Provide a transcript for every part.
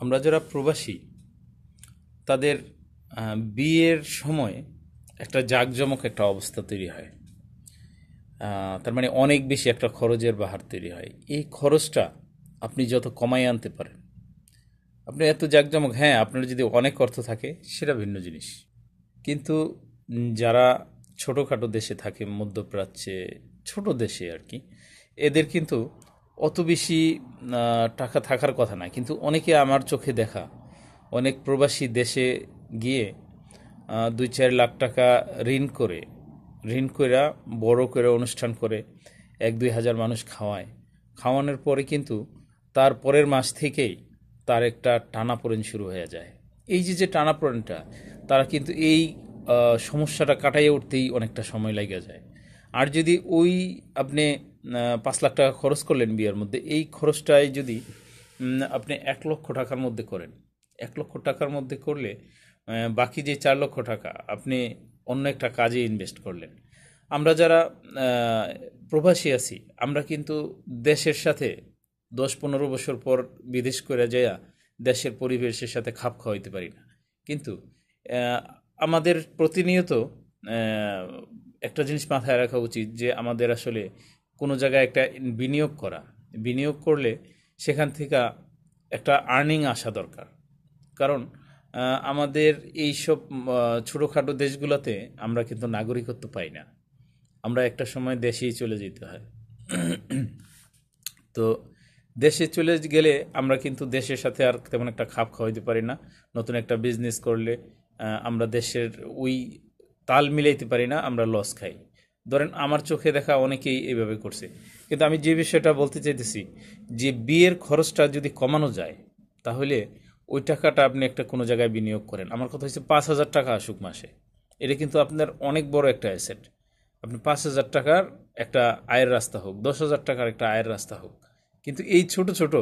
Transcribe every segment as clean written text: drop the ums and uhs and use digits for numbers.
আমরা যারা প্রবাসী তাদের বিয়ের সময় একটা জাঁকজমক একটা অবস্থা তৈরি হয়। তার মানে অনেক বেশি একটা খরচের বাহার তৈরি হয়। এই খরচটা আপনি যত কমাই আনতে পারেন, আপনি এত জাঁকজমক, হ্যাঁ আপনার যদি অনেক অর্থ থাকে সেটা ভিন্ন জিনিস, কিন্তু যারা ছোটোখাটো দেশে থাকে, মধ্যপ্রাচ্যে ছোট দেশে আর কি, এদের কিন্তু অত বেশি টাকা থাকার কথা না। কিন্তু অনেকে আমার চোখে দেখা অনেক প্রবাসী দেশে গিয়ে 2-4 লাখ টাকা ঋণ কইরা বড় করে অনুষ্ঠান করে 1-2 হাজার মানুষ খাওয়ানোর পরে কিন্তু তার পরের মাস থেকেই তার একটা টানাপোড়েন শুরু হয়ে যায়। এই যে টানাপোড়েনটা, তারা কিন্তু এই সমস্যাটা কাটাইয়ে উঠতেই অনেকটা সময় লেগে যায়। আর যদি ওই আপনি 5 লাখ টাকা খরচ করলেন বিয়ের মধ্যে, এই খরচটাই যদি আপনি 1 লক্ষ টাকার মধ্যে করেন, 1 লক্ষ টাকার মধ্যে করলে বাকি যে 4 লক্ষ টাকা আপনি অন্য একটা কাজে ইনভেস্ট করলেন। আমরা যারা প্রবাসী আছি, আমরা কিন্তু দেশের সাথে 10-15 বছর পর বিদেশ করে যাইয়া দেশের পরিবেশের সাথে খাপ খাওয়াইতে পারি না। কিন্তু আমাদের প্রতিনিয়ত একটা জিনিস মাথায় রাখা উচিত যে আমাদের আসলে কোনো জায়গায় একটা বিনিয়োগ করলে সেখান থেকে একটা আর্নিং আসা দরকার। কারণ আমাদের এইসব ছোটোখাটো দেশগুলোতে আমরা কিন্তু নাগরিকত্ব পাই না, আমরা একটা সময় দেশেই চলে যেতে হয়। তো দেশে চলে গেলে আমরা কিন্তু দেশের সাথে আর তেমন একটা খাপ খাওয়াইতে পারি না। নতুন একটা বিজনেস করলে আমরা দেশের ওই তাল মিলাইতে পারি না, আমরা লস খাই। ধরেন আমার চোখে দেখা অনেকেই এইভাবে করছে। কিন্তু আমি যে বিষয়টা বলতে চাইতেছি, যে বিয়ের খরচটা যদি কমানো যায় তাহলে ওই টাকাটা আপনি একটা কোনো জায়গায় বিনিয়োগ করেন। আমার কথা হচ্ছে 5,000 টাকা আসুক মাসে, এটা কিন্তু আপনার অনেক বড় একটা অ্যাসেট। আপনি 5,000 টাকার একটা আয়ের রাস্তা হোক, 10,000 টাকার একটা আয়ের রাস্তা হোক, কিন্তু এই ছোট ছোট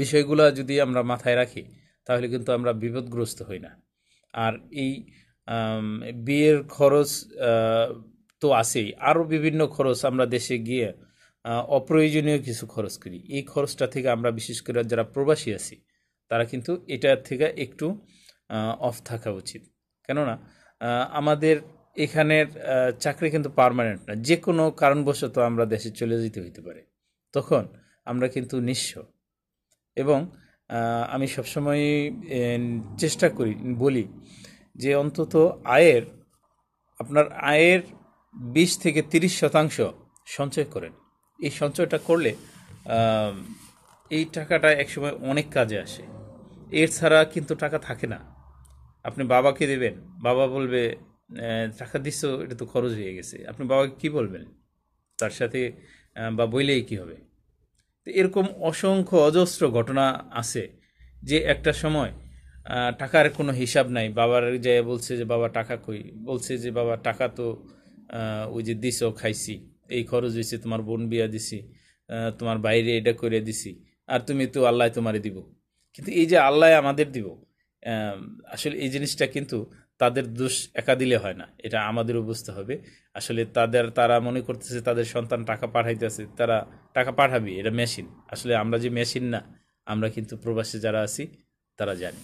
বিষয়গুলো যদি আমরা মাথায় রাখি তাহলে কিন্তু আমরা বিপদগ্রস্ত হই না। আর এই বিয়ের খরচ তো আছেই, আরও বিভিন্ন খরচ আমরা দেশে গিয়ে অপ্রয়োজনীয় কিছু খরচ করি। এই খরচটা থেকে আমরা, বিশেষ করে যারা প্রবাসী আছি, তারা কিন্তু এটার থেকে একটু অফ থাকা উচিত। কেননা আমাদের এখানের চাকরি কিন্তু পার্মানেন্ট না, যে কোনো কারণবশত আমরা দেশে চলে যেতে হইতে পারে, তখন আমরা কিন্তু নিঃস্ব। এবং আমি সবসময় চেষ্টা করি, বলি যে অন্তত আপনার আয়ের 20-30% সঞ্চয় করেন। এই সঞ্চয়টা করলে এই টাকাটা একসময় অনেক কাজে আসে। এর ছাড়া কিন্তু টাকা থাকে না। আপনি বাবাকে দেবেন, বাবা বলবে টাকা দিচ্ছ, এটা তো খরচ হয়ে গেছে। আপনি বাবাকে কি বলবেন? তার সাথে বা বইলেই কি হবে? তো এরকম অসংখ্য অজস্র ঘটনা আছে যে একটা সময় টাকার কোনো হিসাব নাই। বাবার যে বলছে যে বাবা টাকা কই, বলছে যে বাবা টাকা তো ওই যে দিছ, খাইছি, এই খরচ হয়েছে, তোমার বোন বিয়া দিছি, তোমার বাইরে এটা করে দিছি, আর তুমি তো আল্লাহ তোমারে দিব। কিন্তু এই যে আল্লাহ আমাদের দিব, আসলে এই জিনিসটা কিন্তু তাদের দোষ একা দিলে হয় না, এটা আমাদেরও বুঝতে হবে। আসলে তারা মনে করতেছে তাদের সন্তান টাকা পাঠাইতেছে, তারা টাকা পাঠাবি, এটা মেশিন। আসলে আমরা যে মেশিন না, আমরা কিন্তু প্রবাসী যারা আছি তারা জানি।